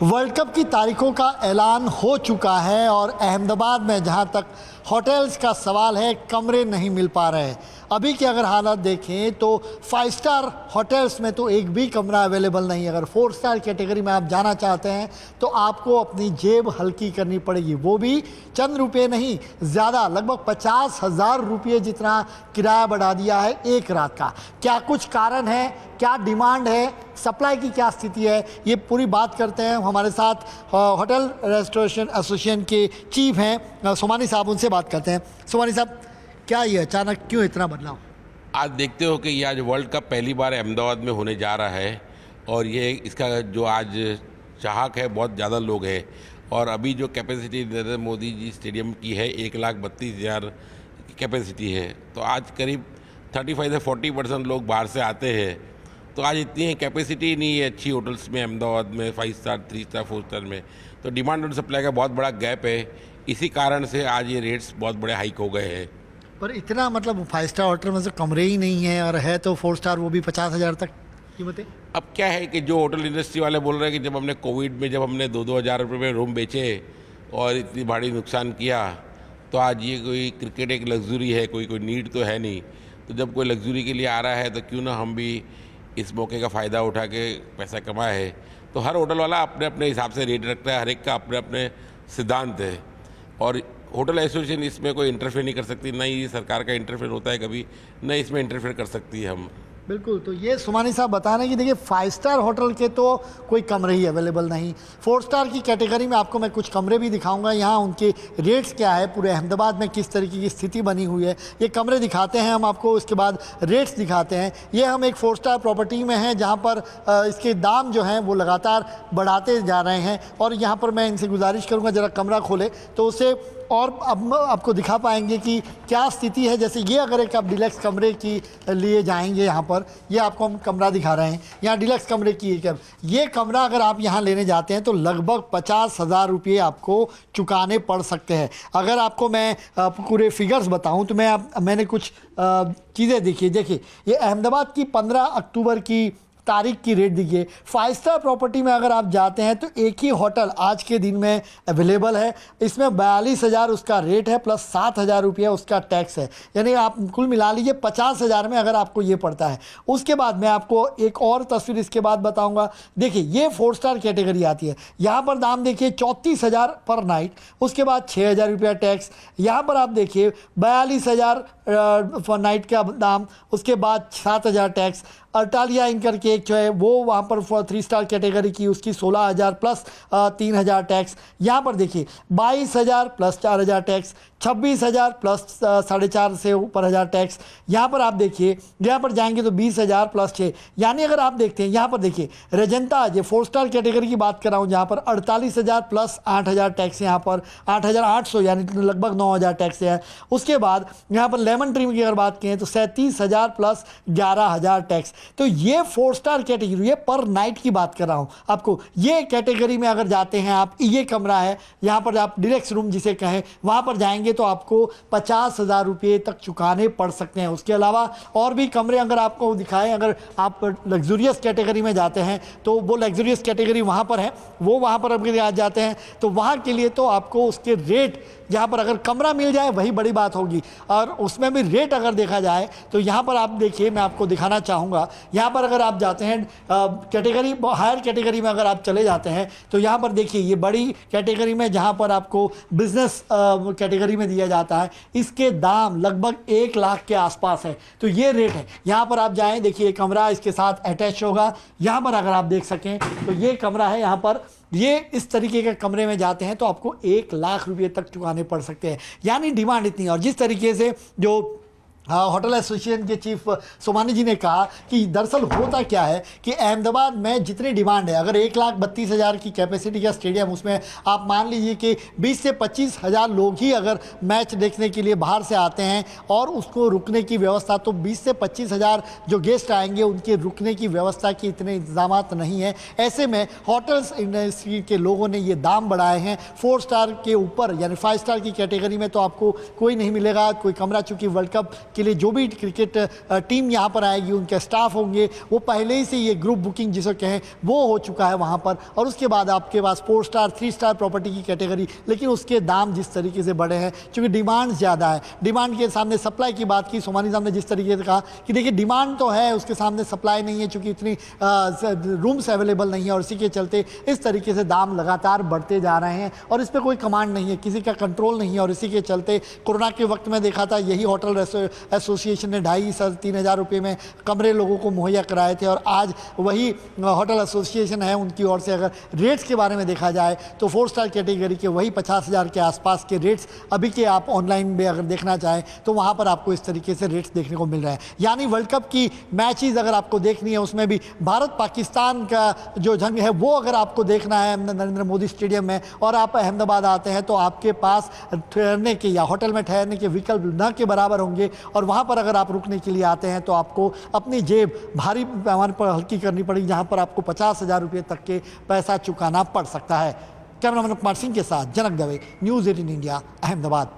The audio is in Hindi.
वर्ल्ड कप की तारीखों का ऐलान हो चुका है और अहमदाबाद में जहां तक होटल्स का सवाल है, कमरे नहीं मिल पा रहे हैं। अभी की अगर हालत देखें तो 5 स्टार होटल्स में तो एक भी कमरा अवेलेबल नहीं है। अगर 4 स्टार कैटेगरी में आप जाना चाहते हैं तो आपको अपनी जेब हल्की करनी पड़ेगी, वो भी चंद रुपये नहीं, ज़्यादा, लगभग 50,000 रुपये जितना किराया बढ़ा दिया है एक रात का। क्या कुछ कारण है, क्या डिमांड है, सप्लाई की क्या स्थिति है, ये पूरी बात करते हैं। हमारे साथ होटल रेस्टोरेशन एसोसिएशन के चीफ हैं सोमानी साहब, उनसे बात करते हैं। सोमानी साहब, क्या ये अचानक क्यों इतना बदलाव? आज देखते हो कि ये आज वर्ल्ड कप पहली बार अहमदाबाद में होने जा रहा है और ये इसका जो आज चाहक है, बहुत ज़्यादा लोग हैं। और अभी जो कैपेसिटी नरेंद्र मोदी जी स्टेडियम की है 1,32,000 की कैपेसिटी है, तो आज करीब 35 से 40% लोग बाहर से आते हैं। तो आज इतनी कैपेसिटी नहीं है अच्छी होटल्स में अहमदाबाद में, 5 स्टार, 3 स्टार, 4 स्टार में। तो डिमांड और सप्लाई का बहुत बड़ा गैप है, इसी कारण से आज ये रेट्स बहुत बड़े हाइक हो गए हैं। पर इतना, मतलब 5 स्टार होटल में से कमरे ही नहीं है, और है तो 4 स्टार, वो भी 50,000 तक कीमतें। अब क्या है कि जो होटल इंडस्ट्री वाले बोल रहे हैं कि जब हमने कोविड में जब हमने 2-2 हज़ार रुपये में रूम बेचे और इतनी भारी नुकसान किया, तो आज ये कोई क्रिकेट एक लग्जरी है, कोई नीड तो है नहीं। तो जब कोई लग्जरी के लिए आ रहा है तो क्यों ना हम भी इस मौके का फ़ायदा उठा के पैसा कमाए है। तो हर होटल वाला अपने अपने हिसाब से रेट रखता है, हर एक का अपने अपने सिद्धांत है और होटल एसोसिएशन इसमें कोई इंटरफेयर नहीं कर सकती, ना ही सरकार का इंटरफेयर होता है कभी, न इसमें इंटरफेयर कर सकती है हम। बिल्कुल, तो ये सोमानी साहब बता रहे हैं कि देखिए 5 स्टार होटल के तो कोई कमरे ही अवेलेबल नहीं। 4 स्टार की कैटेगरी में आपको मैं कुछ कमरे भी दिखाऊंगा, यहाँ उनके रेट्स क्या है, पूरे अहमदाबाद में किस तरीके की स्थिति बनी हुई है, ये कमरे दिखाते हैं हम आपको, उसके बाद रेट्स दिखाते हैं। ये हम एक 4 स्टार प्रॉपर्टी में हैं जहाँ पर इसके दाम जो हैं वो लगातार बढ़ाते जा रहे हैं। और यहाँ पर मैं इनसे गुजारिश करूँगा ज़रा कमरा खोले तो उसे और अब आपको दिखा पाएंगे कि क्या स्थिति है। जैसे ये अगर एक आप डिलक्स कमरे की लिए जाएंगे, यहाँ पर ये आपको हम कमरा दिखा रहे हैं, यहाँ डिलक्स कमरे की ये कमरा अगर आप यहाँ लेने जाते हैं तो लगभग 50,000 रुपये आपको चुकाने पड़ सकते हैं। अगर आपको मैं पूरे फिगर्स बताऊँ तो मैंने कुछ चीज़ें देखिए ये अहमदाबाद की 15 अक्टूबर की तारीख की रेट देखिए। 5 स्टार प्रॉपर्टी में अगर आप जाते हैं तो एक ही होटल आज के दिन में अवेलेबल है, इसमें 42,000 उसका रेट है, प्लस 7,000 रुपया उसका टैक्स है, यानी आप कुल मिला लीजिए 50,000 में अगर आपको ये पड़ता है। उसके बाद मैं आपको एक और तस्वीर इसके बाद बताऊंगा। देखिए ये 4 स्टार कैटेगरी आती है, यहाँ पर दाम देखिए 34,000 पर नाइट, उसके बाद 6,000 रुपया टैक्स। यहाँ पर आप देखिए 42,000 पर नाइट का दाम, उसके बाद 7,000 टैक्स। अर्टालिया इन करके एक जो है वो वहाँ पर 3 स्टार कैटेगरी की, उसकी 16,000 प्लस 3,000 टैक्स। यहाँ पर देखिए 22,000 प्लस 4,000 टैक्स, 26,000 प्लस 4.5 से ऊपर 1,000 टैक्स। यहाँ पर आप देखिए, यहाँ पर जाएंगे तो 20,000 प्लस 6, यानी अगर आप देखते हैं यहाँ पर देखिए रजंता, ये 4 स्टार कैटेगरी की बात कर रहा हूँ, जहाँ पर 48,000 प्लस 8,000 टैक्स, यहाँ पर 8,800 यानी लगभग 9,000 टैक्स है। उसके बाद यहाँ पर लेमन ट्री की अगर बात करें तो 37,000 प्लस 11,000 टैक्स। तो ये 4 स्टार कैटेगरी, ये पर नाइट की बात कर रहा हूँ आपको। ये कैटेगरी में अगर जाते हैं आप, ये कमरा है, यहाँ पर आप डिलक्स रूम जिसे कहें, वहाँ पर जाएंगे तो आपको 50,000 रुपये तक चुकाने पड़ सकते हैं। उसके अलावा और भी कमरे अगर आपको दिखाएं, अगर आप लग्जूरियस कैटेगरी में जाते हैं तो वो लग्जूरियस कैटेगरी वहाँ पर है, वो वहाँ पर अगर आज जाते हैं तो वहाँ के लिए तो आपको उसके रेट, जहाँ पर अगर कमरा मिल जाए वही बड़ी बात होगी, और उसमें भी रेट अगर देखा जाए तो यहाँ पर आप देखिए, मैं आपको दिखाना चाहूँगा। यहाँ पर अगर आप जाते हैं कैटेगरी, हायर कैटेगरी में अगर आप चले जाते हैं तो यहाँ पर देखिए ये बड़ी कैटेगरी में जहाँ पर आपको बिजनेस कैटेगरी में दिया जाता है, इसके दाम लगभग 1 लाख के आसपास है। तो ये रेट है। यहाँ पर आप जाएं, देखिए कमरा इसके साथ अटैच होगा। यहाँ पर अगर आप देख सकें तो ये कमरा है, यहाँ पर ये इस तरीके के कमरे में जाते हैं तो आपको 1 लाख रुपये तक चुकाने पड़ सकते हैं, यानी डिमांड इतनी। और जिस तरीके से जो होटल एसोसिएशन के चीफ सोमानी जी ने कहा कि दरअसल होता क्या है कि अहमदाबाद में जितनी डिमांड है, अगर 1,32,000 की कैपेसिटी का स्टेडियम, उसमें आप मान लीजिए कि 20 से 25,000 लोग ही अगर मैच देखने के लिए बाहर से आते हैं और उसको रुकने की व्यवस्था, तो 20 से 25,000 जो गेस्ट आएंगे उनके रुकने की व्यवस्था की इतने इंतजाम नहीं है। ऐसे में होटल्स इंडस्ट्री के लोगों ने ये दाम बढ़ाए हैं। 4 स्टार के ऊपर यानी 5 स्टार की कैटेगरी में तो आपको कोई नहीं मिलेगा कोई कमरा, चूँकि वर्ल्ड कप के लिए जो भी क्रिकेट टीम यहाँ पर आएगी, उनके स्टाफ होंगे, वो पहले ही से ये ग्रुप बुकिंग जिसे कहें वो हो चुका है वहाँ पर। और उसके बाद आपके पास 4 स्टार 3 स्टार प्रॉपर्टी की कैटेगरी, लेकिन उसके दाम जिस तरीके से बढ़े हैं क्योंकि डिमांड ज़्यादा है, डिमांड के सामने सप्लाई की बात की सोमानी साहब ने जिस तरीके से कहा कि देखिए डिमांड तो है, उसके सामने सप्लाई नहीं है क्योंकि इतनी रूम्स अवेलेबल नहीं है, और इसी के चलते इस तरीके से दाम लगातार बढ़ते जा रहे हैं और इस पर कोई कमांड नहीं है, किसी का कंट्रोल नहीं है। और इसी के चलते कोरोना के वक्त में देखा था यही होटल एसोसिएशन ने 2,500-3 हज़ार रुपये में कमरे लोगों को मुहैया कराए थे, और आज वही होटल एसोसिएशन है उनकी ओर से अगर रेट्स के बारे में देखा जाए तो 4 स्टार कैटेगरी के वही 50,000 के आसपास के रेट्स अभी के आप ऑनलाइन में अगर देखना चाहें तो वहाँ पर आपको इस तरीके से रेट्स देखने को मिल रहे हैं। यानी वर्ल्ड कप की मैचेस अगर आपको देखनी है, उसमें भी भारत पाकिस्तान का जो जंग है वो अगर आपको देखना है नरेंद्र मोदी स्टेडियम में और आप अहमदाबाद आते हैं तो आपके पास ठहरने के या होटल में ठहरने के विकल्प न के बराबर होंगे, और वहाँ पर अगर आप रुकने के लिए आते हैं तो आपको अपनी जेब भारी पैमाने पर हल्की करनी पड़ेगी, जहाँ पर आपको 50,000 रुपये तक के पैसा चुकाना पड़ सकता है। कैमरामैन कुमार सिंह के साथ जनक दवे, न्यूज़ 18 इंडिया, अहमदाबाद।